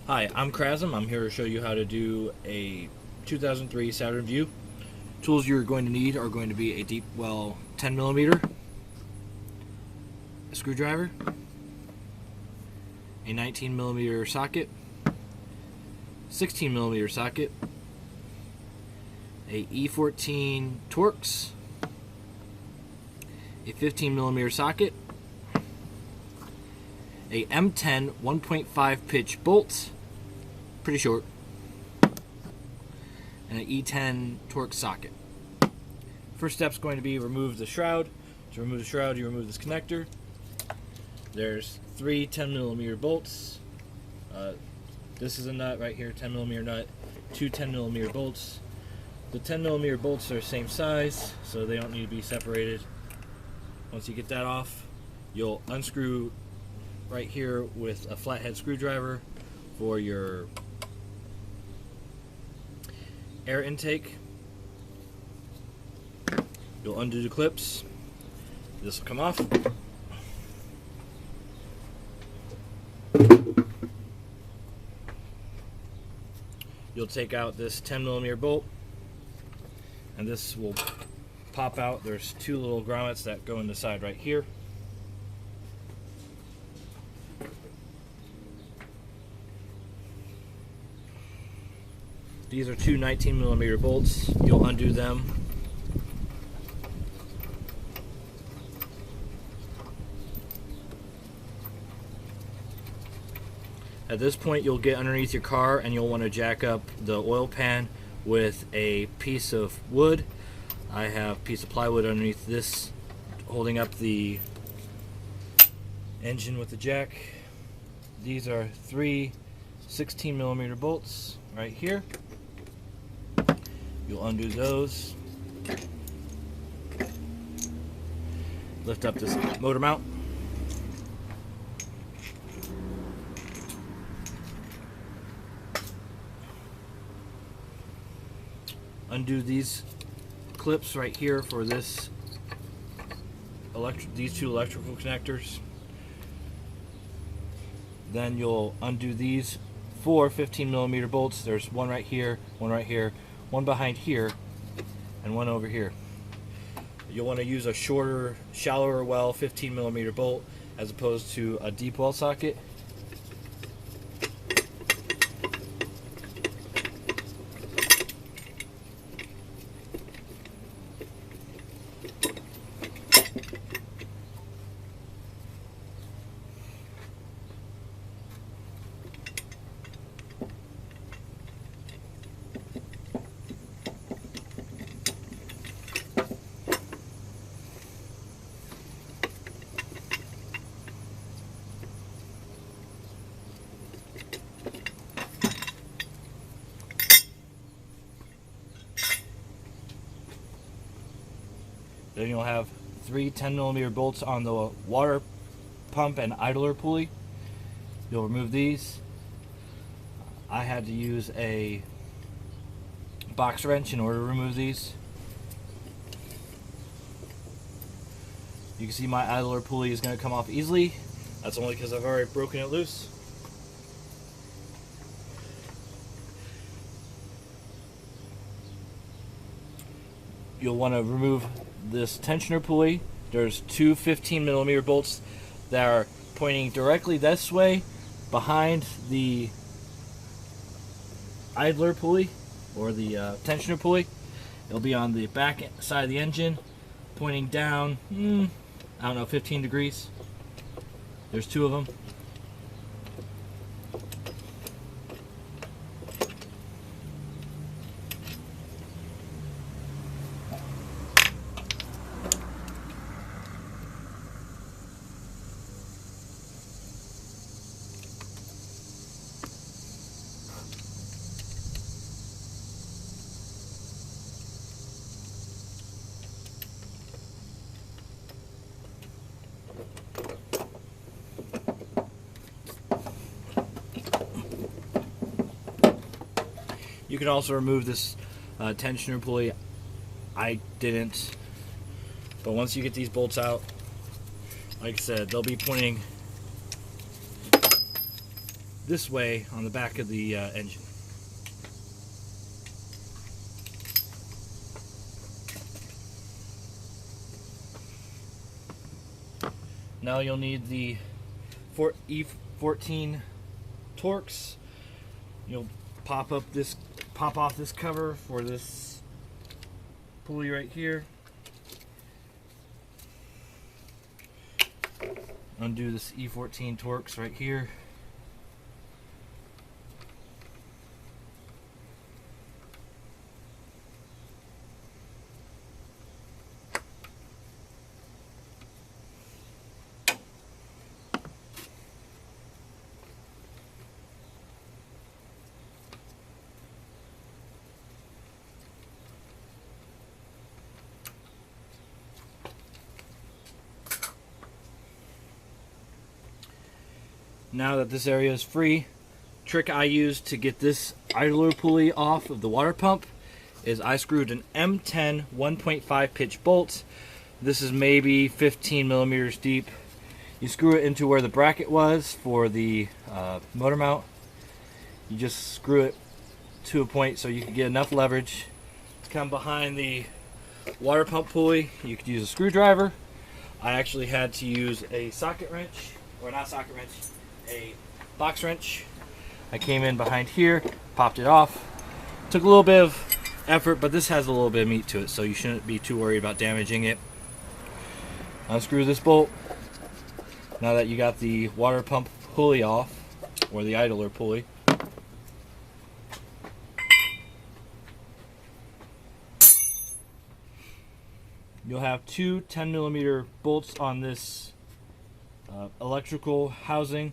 Hi, I'm Krasm. I'm here to show you how to do a 2003 Saturn Vue. Tools you're going to need are going to be a deep well 10mm, a screwdriver, a 19mm socket, 16mm socket, a E14 torx, a 15mm socket, a M10 1.5 pitch bolt, pretty short, and an E10 torx socket. First step is going to be remove the shroud. To remove the shroud, you remove this connector. There's 3 10mm bolts. This is a nut right here, 10mm nut, 2 10mm bolts. The 10mm bolts are the same size, so they don't need to be separated. Once you get that off, you'll unscrew right here with a flathead screwdriver for your air intake. You'll undo the clips. This will come off. You'll take out this 10mm bolt, and this will pop out. There's 2 little grommets that go in the side right here. These are 2 19mm bolts. You'll undo them. At this point, you'll get underneath your car and you'll want to jack up the oil pan with a piece of wood. I have a piece of plywood underneath this, holding up the engine with the jack. These are 3 16mm bolts right here. You'll undo those. Lift up this motor mount. Undo these clips right here for this these 2 electrical connectors. Then you'll undo these 4 15mm bolts. There's one right here, one behind here, and one over here. You'll want to use a shorter, shallower well 15mm bolt as opposed to a deep well socket. Then you'll have 3 10mm bolts on the water pump and idler pulley. You'll remove these. I had to use a box wrench in order to remove these. You can see my idler pulley is going to come off easily. That's only because I've already broken it loose. You'll want to remove this tensioner pulley. There's 2 15mm bolts that are pointing directly this way behind the idler pulley or the tensioner pulley. It'll be on the back side of the engine, pointing down, I don't know, 15 degrees. There's 2 of them. You can also remove this tensioner pulley. I didn't, but once you get these bolts out, like I said, they'll be pointing this way on the back of the engine. Now you'll need the E14 torx. You'll pop off this cover for this pulley right here. Undo this E14 torx right here. Now that this area is free, trick I used to get this idler pulley off of the water pump is I screwed an M10 1.5 pitch bolt. This is maybe 15 millimeters deep. You screw it into where the bracket was for the motor mount. You just screw it to a point so you can get enough leverage to come behind the water pump pulley. You could use a screwdriver. I actually had to use a socket wrench, or not socket wrench, a box wrench. I came in behind here, popped it off. Took a little bit of effort, but this has a little bit of meat to it, so you shouldn't be too worried about damaging it. Unscrew this bolt. Now that you got the water pump pulley off, or the idler pulley, you'll have two 10 millimeter bolts on this electrical housing.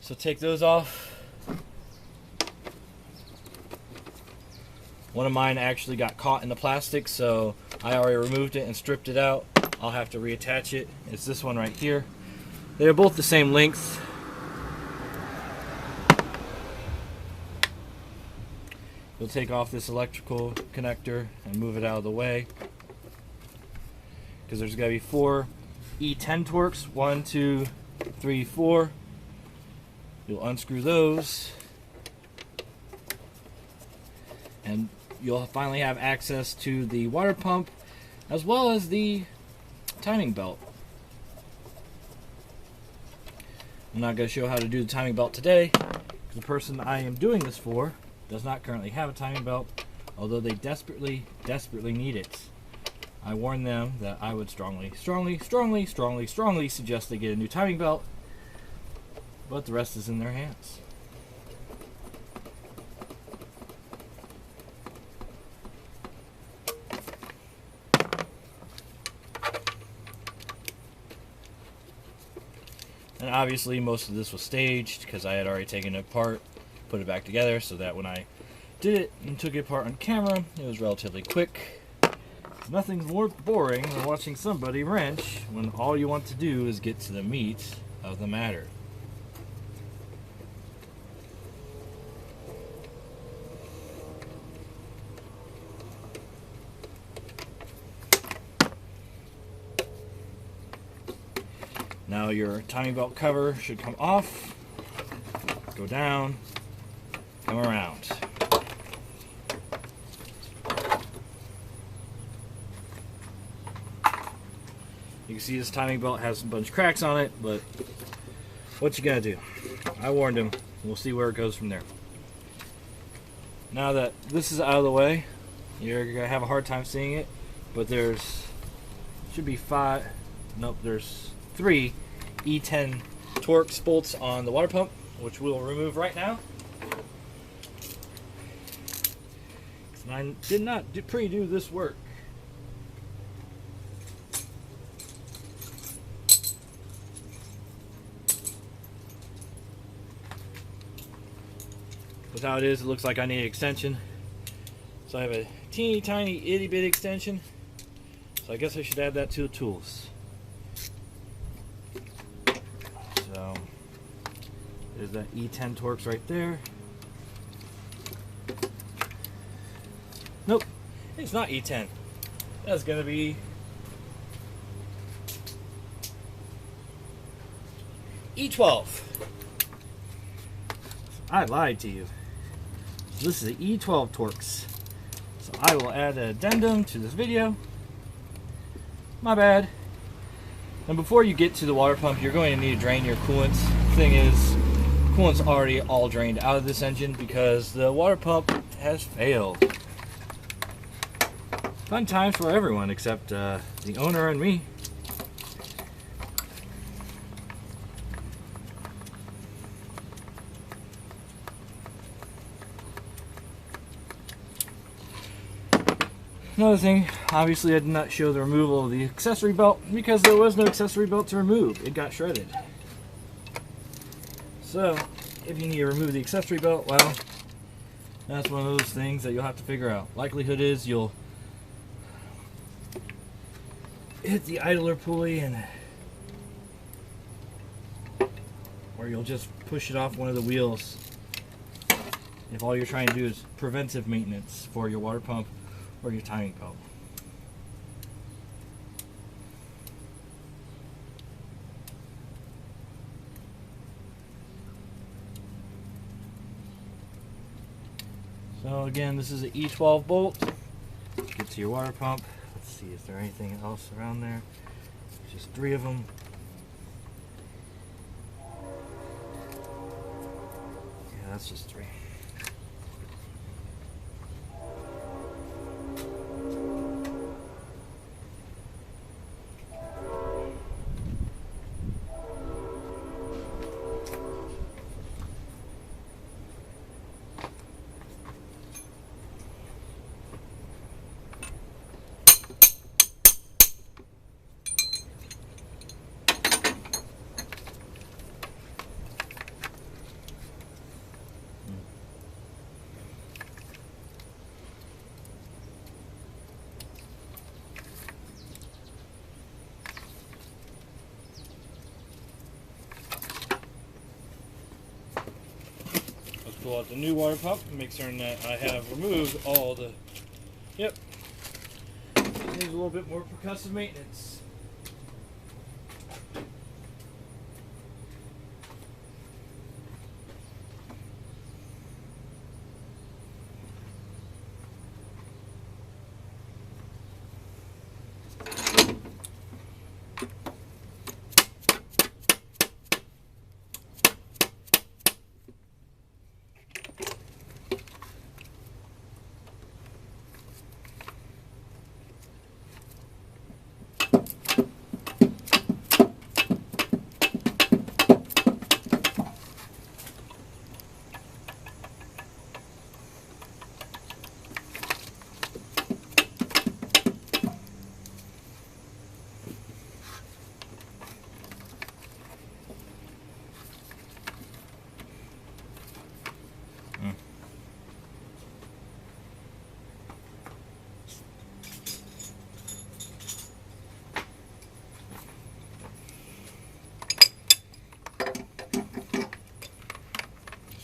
So take those off. One of mine actually got caught in the plastic, so I already removed it and stripped it out. I'll have to reattach it. It's this one right here. They're both the same length. You'll take off this electrical connector and move it out of the way, because there's got to be 4 E10 torx. 1, 2, 3, 4. You'll unscrew those, and you'll finally have access to the water pump as well as the timing belt. I'm not going to show how to do the timing belt today, because the person I am doing this for does not currently have a timing belt, although they desperately need it. I warned them that I would strongly suggest they get a new timing belt, but the rest is in their hands. And obviously most of this was staged because I had already taken it apart, put it back together, so that when I did it and took it apart on camera, it was relatively quick. Nothing's more boring than watching somebody wrench when all you want to do is get to the meat of the matter. Now your timing belt cover should come off, go down, come around. You can see this timing belt has a bunch of cracks on it, but what you gotta do? I warned him. We'll see where it goes from there. Now that this is out of the way, you're gonna have a hard time seeing it, but there's should be 5. Nope, there's 3 E10 torx bolts on the water pump, which we'll remove right now. I did not pre-do this work. With how it is, it looks like I need an extension. So I have a teeny tiny itty bitty extension. So I guess I should add that to the tools. So there's that E10 torx right there. Nope, it's not E10. That's gonna be E12. I lied to you. So this is an E12 Torx. So I will add an addendum to this video. My bad. And before you get to the water pump, you're going to need to drain your coolants. Thing is, coolant's already all drained out of this engine because the water pump has failed. Fun times for everyone except the owner and me. Another thing, obviously I did not show the removal of the accessory belt because there was no accessory belt to remove. It got shredded. So, if you need to remove the accessory belt, well, that's one of those things that you'll have to figure out. Likelihood is you'll hit the idler pulley or you'll just push it off one of the wheels if all you're trying to do is preventive maintenance for your water pump or your timing belt. So again, this is an E12 bolt. Get to your water pump. Let's see, is there anything else around there? There's just 3 of them. Yeah, that's just 3. Pull out the new water pump and make certain that I have removed all the... Yep. Needs a little bit more percussive maintenance.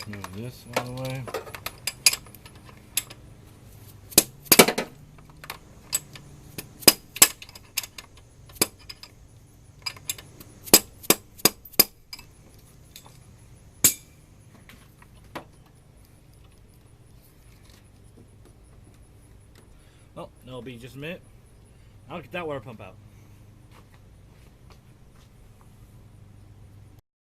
Move this out of the way. Well, that'll be just a minute. I'll get that water pump out.